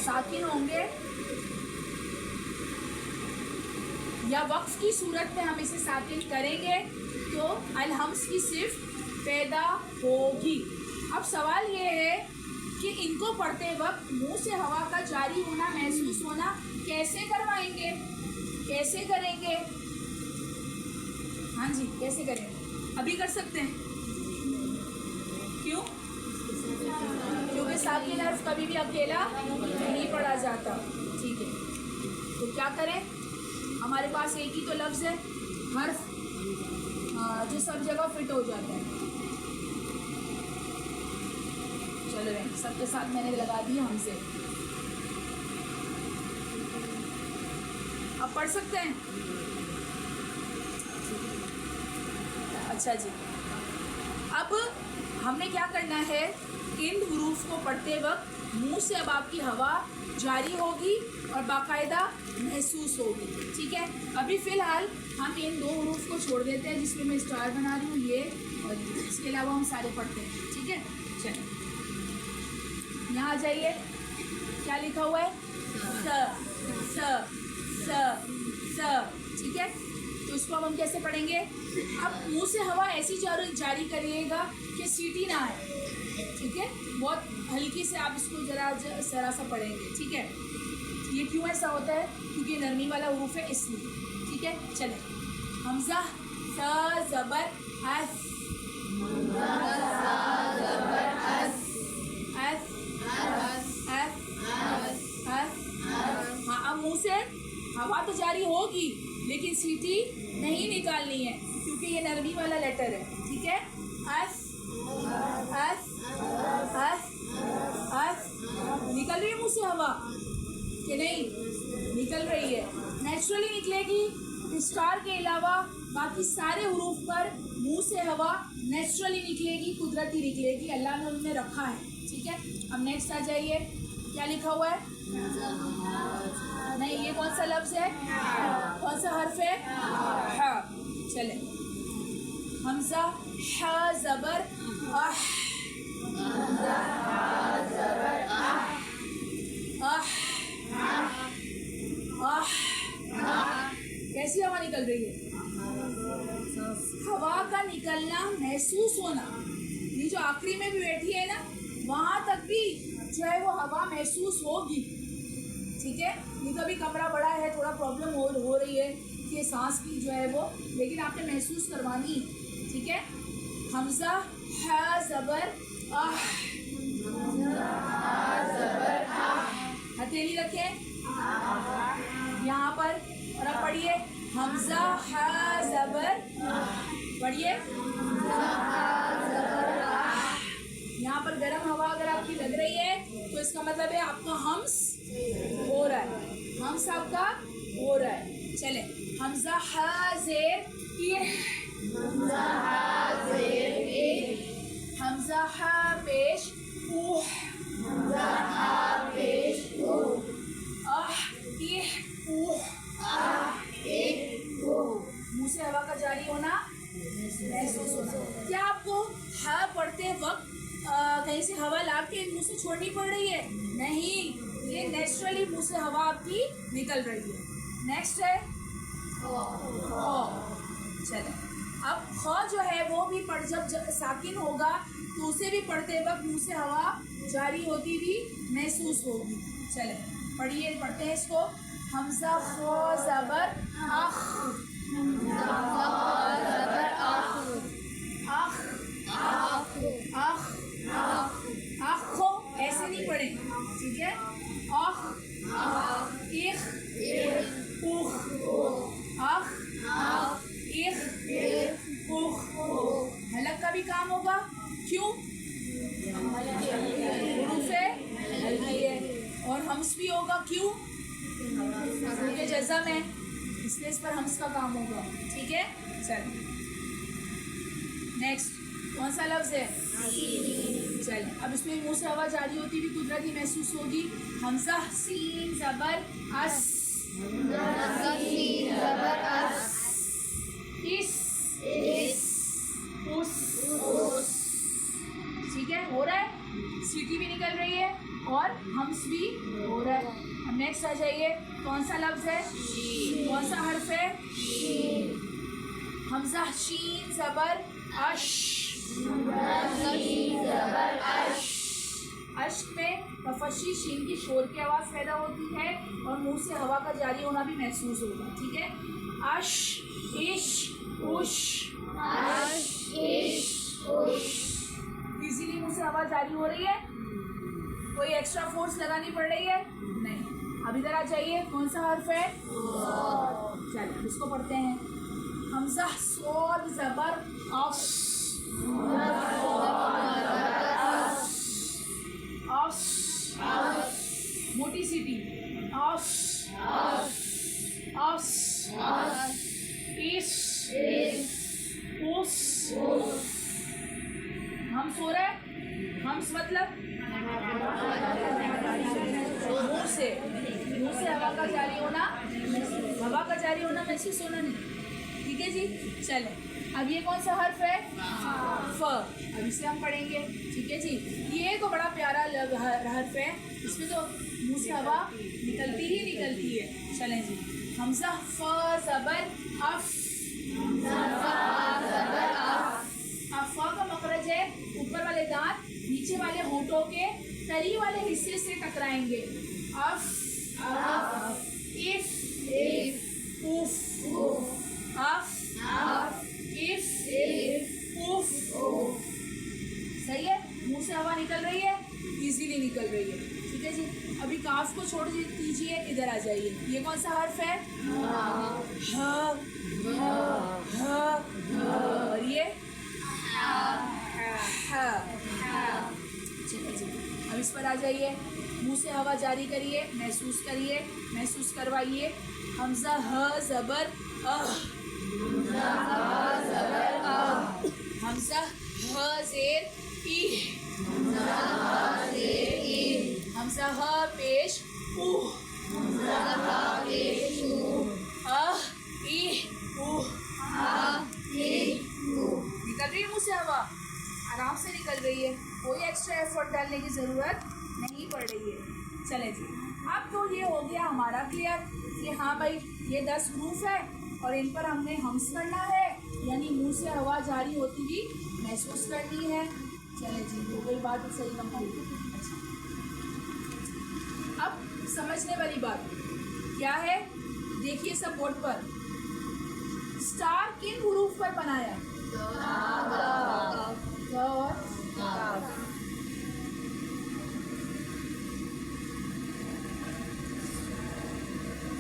Speaker 1: साकिन होंगे या वक्फ की सूरत में हम इसे साकिन करेंगे तो अलहम्स की सिफ्त पैदा होगी। अब सवाल ये है कि इनको पढ़ते वक्त मुंह से हवा का जारी होना, महसूस होना कैसे करवाएंगे, कैसे करेंगे? हाँ जी, कैसे करेंगे? अभी कर सकते हैं। क्यों? क्योंकि साकिन हर्फ कभी भी अकेला नहीं पढ़ा जाता। ठीक है, तो क्या करें? हमारे पास एक ही तो लफ्ज़ है, हर्फ जो सब जगह फिट हो जाता है। चलो रहे, सबके साथ मैंने लगा दिया हमसे। अब पढ़ सकते हैं। अच्छा जी, अब हमने क्या करना है, इन हुरूफ को पढ़ते वक्त मुंह से अब आपकी हवा जारी होगी और बाकायदा महसूस होगी। ठीक है। अभी फ़िलहाल हम इन 2 हुरूफ को छोड़ देते हैं जिसमें मैं स्टार बना रही हूँ, ये और इसके अलावा हम सारे पढ़ते हैं। ठीक है। चलिए यहाँ आ जाइए, क्या लिखा हुआ है? स स स स। ठीक है, तो इसको अब हम कैसे पढ़ेंगे? अब मुंह से हवा ऐसी जारी करिएगा कि सीटी ना आए। ठीक है, बहुत हल्की से आप इसको जरा सा पढ़ेंगे। ठीक है। ये क्यों ऐसा होता है? क्योंकि नरमी वाला हुरूफ है इसलिए। ठीक है। चले, हमजा स ज़बर हस, हाँ, अब मुंह से हवा तो जारी होगी लेकिन सीटी नहीं निकालनी है क्योंकि ये नरमी वाला लेटर है। ठीक है। अस अस अस अस। निकल रही है मुंह से हवा कि नहीं? निकल रही है, नेचुरली निकलेगी। स्टार के अलावा बाकी सारे हुरूफ पर मुंह से हवा नेचुरली निकलेगी, कुदरती निकलेगी, अल्लाह ने उनमें रखा है। ठीक है। अब नेक्स्ट आ जाइए, क्या लिखा हुआ है? नहीं, ये कौन सा लफ्ज़ है? कौन सा हर्फ है? हा। चले, हमजा हा ज़बर अह, कैसी हवा निकल रही है? हवा का निकलना महसूस होना, ये जो आखिरी में भी बैठी है ना, वहाँ तक भी जो है वो हवा महसूस होगी। ठीक है, ये तो अभी कमरा बड़ा है, थोड़ा प्रॉब्लम हो रही है कि सांस की जो है वो, लेकिन आपने महसूस करवानी। ठीक है, हमजा हा ज़बर आह, हथेली रखें यहाँ पर और अब पढ़िए हमजा हा ज़बर, पढ़िए यहाँ पर गर्म हवा अगर आपकी लग रही है तो इसका मतलब है आपका हम्स हो रहा है, हम्स आपका हो रहा है। चले, हमजा हा ज़ेर इह, हमजा हा पेश ऊह, आह इह ऊह, मुँह से हवा का जारी होना महसूस होना। क्या आपको हा पढ़ते वक्त कहीं से हवा लाके मुंह से छोड़नी पड़ रही है? नहीं, ये नेचुरली मुंह से हवा आपकी निकल रही है। नेक्स्ट है चले, अब ख जो है वो भी पढ़ जब साकिन होगा तो उसे भी पढ़ते वक्त मुंह से हवा जारी होती भी महसूस होगी। चले पढ़िए, पढ़ते हैं इसको। हमजा ख ज़बर अख, अख अख आँखों ऐसे नहीं पढ़े, ठीक है। आँख इख उख, आँख इख उख। हलक का भी काम होगा, क्यों? हुरूफ़े हल्की है। और हम्स भी होगा, क्यों? क्योंकि जज़म है, इसलिए इस पर हम्स का काम होगा। ठीक है, चल नेक्स्ट कौन सा लफ्ज़ है? चल, अब इसमें मुंह से हवा जारी होती भी कुदरती महसूस होगी। हमजा सीन ज़बर अस, इस उस। ठीक है, हो रहा है, सीटी भी निकल रही है और हम्स भी हो रहा है। अब नेक्स्ट आ जाइए, कौन सा लफ्ज़ है? कौन सा हर्फ है? हमजा शीन ज़बर अश, अश्क में तफशी शीन की शोर की आवाज़ पैदा होती है और मुंह से हवा का जारी होना भी महसूस होगा। ठीक है, अश इश उश, इजीली मुंह से हवा जारी हो रही है, कोई एक्स्ट्रा फोर्स लगानी पड़ रही है? नहीं। अब इधर आ जाइए, कौन सा हर्फ है? चलिए इसको पढ़ते हैं। हमजा सौद ज़बर अफ, मोटी सीटी अफ, इस उस। हम सो रहे हैं, हम्स मतलब मुंह से हवा का जारी होना, हवा का जारी होना महसूस होना नहीं। ठीक है जी, चले अब ये कौन सा हर्फ है? फ। अब इसे हम पढ़ेंगे। ठीक है जी, ये तो बड़ा प्यारा हर्फ है, इसमें तो मुंह से हवा निकलती ही निकलती है। चलें जी, हमजा फ ज़बर अफ, अब फ का मखरज है ऊपर वाले दांत नीचे वाले होठों के तली वाले हिस्से से टकराएंगे। अफ इफ उफ, अफ इफ उफ। सही है, मुंह से हवा निकल रही है, इजीली निकल रही है। ठीक है जी, अभी काफ को छोड़ दीजिए, इधर आ जाइए। ये कौन सा हर्फ है? और ये चलिए जी, अब इस पर आ जाइए। मुंह से हवा जारी करिए, महसूस करिए, महसूस करवाइए। हमजा ह ज़बर अह, हमजा ह ज़ेर इह, हमजा ह पेश उह, अह इह उह। निकल रही है मुंह से हवा, आराम से निकल रही है, कोई एक्स्ट्रा एफर्ट डालने की ज़रूरत नहीं पड़ रही है। चले जी, अब तो ये हो गया हमारा क्लियर कि हाँ भाई ये 10 प्रूफ है और इन पर हमने हम्स करना है, यानी मुंह से हवा हवानी होती हुई महसूस करनी है। चले जी, हो गई बात सही कंप्लीट। अच्छा, अब समझने वाली बात क्या है, देखिए सब बोर्ड पर, स्टार किन हुरूफ पर बनाया? और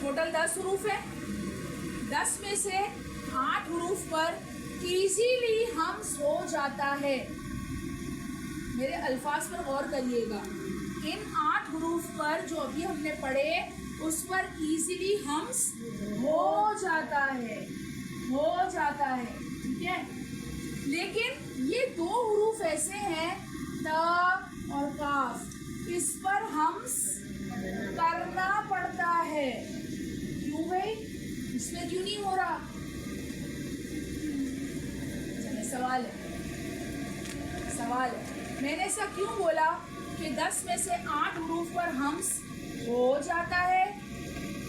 Speaker 1: टोटल 10 हुरूफ है। 10 में से 8 हुरूफ पर इजीली हम्स हो जाता है। मेरे अल्फाज पर गौर करिएगा, इन 8 हुरूफ पर जो अभी हमने पढ़े उस पर इजीली हम्स हो जाता है, हो जाता है, ठीक है। लेकिन ये 2 हुरूफ ऐसे हैं, त और काफ, इस पर हम्स करना पड़ता है। क्यों भाई, इसमें क्यों नहीं हो रहा? सवाल है, मैंने ऐसा क्यों बोला कि 10 में से 8 हुरूफ पर हम्स हो जाता है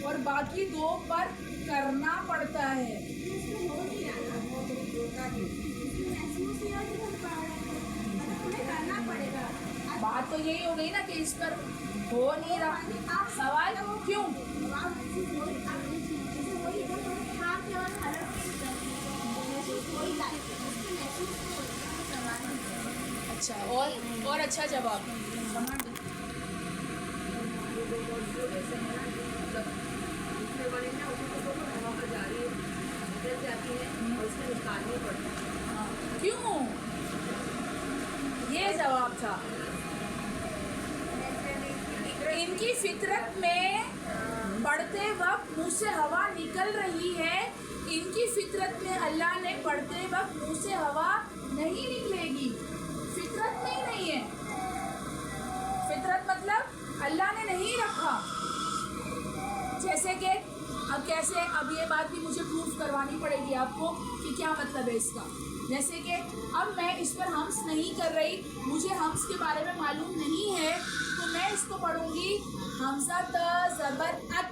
Speaker 1: और बाकी 2 पर करना पड़ता है?
Speaker 2: इसमें हो नहीं रहा, इसमें महसूस नहीं होती, हम पढ़ रहे हैं, मतलब हमें करना पड़ेगा।
Speaker 1: बात तो यही हो गई ना कि इस पर हो नहीं रहा। सवाल क्यों? अच्छा, और अच्छा जवाब। क्यों? ये जवाब था। इनकी फितरत में पढ़ते वक्त मुंह से हवा निकल रही है। इनकी फितरत में अल्लाह ने पढ़ते वक्त मुंह से हवा नहीं निकलेगी, फितरत में ही नहीं है। फितरत मतलब अल्लाह ने नहीं रखा। जैसे कि अब कैसे, अब ये बात भी मुझे प्रूफ करवानी पड़ेगी आपको कि क्या मतलब है इसका। जैसे कि अब मैं इस पर हम्स नहीं कर रही, मुझे हम्स के बारे में मालूम नहीं है, तो मैं इसको पढ़ूंगी हमजा त ज़बर अत।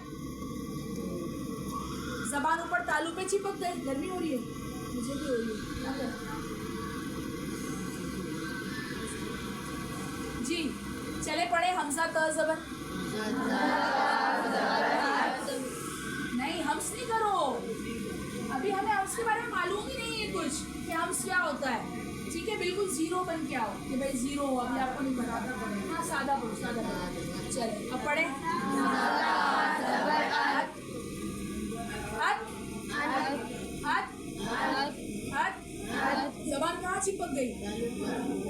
Speaker 1: ज़बान ऊपर तालू पे चिपक गई, गर्मी हो रही है, मुझे भी हो रही है, क्या करें जी। चले पढ़े हमजा त ज़बर। नहीं, हम्स नहीं करो, अभी हमें हम्स के बारे में मालूम ही नहीं है कुछ कि हम्स क्या होता है, ठीक है। बिल्कुल जीरो बन के आओ कि भाई जीरो हो, अभी आपको नहीं पढ़ा। हाँ, सादा पढ़ो, सादा पढ़ो। चले अब पढ़े। जबान कहाँ चिपक गई?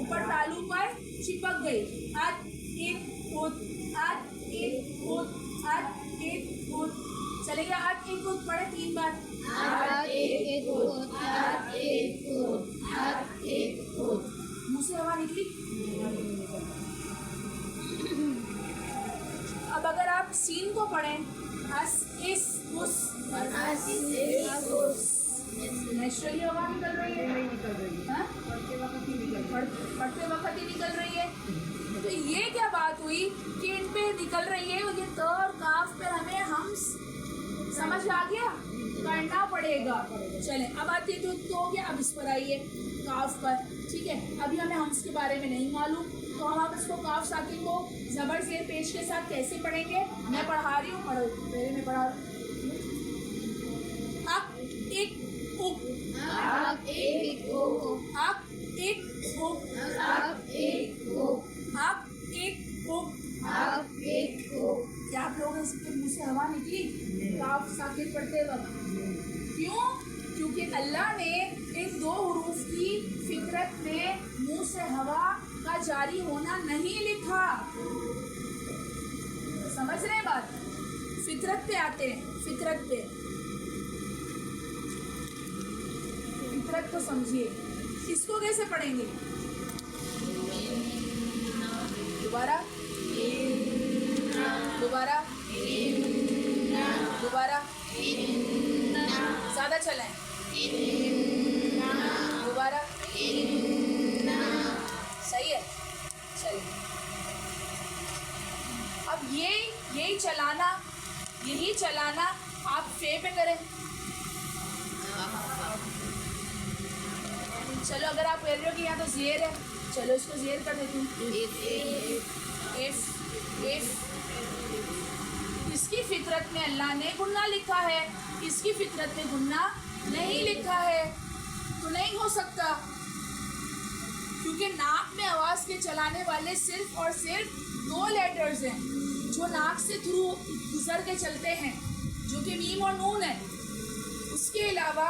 Speaker 1: ऊपर तालू पर चिपक गई। अत इत उत, अत इत उत, अत इत उत। चलेगा, अत इत उत पढ़े 3 बार। मुंह से हवा निकली। अब अगर आप सीन को पढ़ें, अस इस उस, नेचुरली हवा निकल रही है, नहीं निकल रही है, पढ़ते वक्त ही निकल रही है। तो ये क्या बात हुई कि इन पे निकल रही है, ये तो और काफ पर हमें हम समझ आ गया, करना पड़ेगा। चले अब आती है तो हो गया। अब इस पर आइए काफ पर, ठीक है। अभी हमें हम्स के बारे में नहीं मालूम, तो हम आप इसको काफ साकिन को ज़बर ज़ेर पेश के साथ कैसे पढ़ेंगे? मैं पढ़ा रही हूँ, पढ़ो पहले मैं पढ़ा रही हूँ। अक एक उक, अक एक उक, अक एक उक, अक एक उक, अक एक उक, अक एक उक। क्या आप लोगों के मुंह से हवा निकली काफ साकिन पढ़ते वक्त? क्यों? क्योंकि अल्लाह ने इन 2 हुरूफ की फितरत में मुंह से हवा का जारी होना नहीं लिखा। समझ रहे बात? फितरत पे आते हैं, फितरत पे, फितरत को समझिए। इसको कैसे पढ़ेंगे? दोबारा दोबारा दोबारा, ज़्यादा चलें, दोबारा, सही है। चलिए अब यही चलाना आप फे पे करें। चलो अगर आप कह रहे हो कि यहाँ तो जेर है, चलो इसको जेर कर देती हूँ। इफ इसकी फितरत में अल्लाह ने गुन्ना लिखा है, इसकी फितरत में गुन्ना नहीं लिखा है, तो नहीं हो सकता, क्योंकि नाक में आवाज़ के चलाने वाले सिर्फ और सिर्फ 2 लेटर्स हैं जो नाक से थ्रू गुजर के चलते हैं, जो कि मीम और नून है। उसके अलावा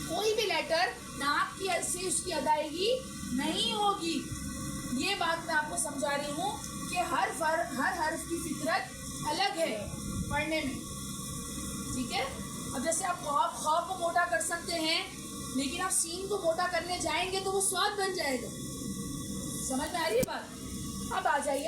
Speaker 1: कोई भी लेटर नाक की से उसकी अदायगी नहीं होगी। ये बात मैं आपको समझा रही हूँ कि हर हर्फ की फितरत अलग है पढ़ने में, ठीक है। अब जैसे आप ख्वा को मोटा कर सकते हैं, लेकिन आप सीन को मोटा करने जाएंगे तो वो स्वाद बन जाएगा। समझ में आ रही है बात? अब आ जाइए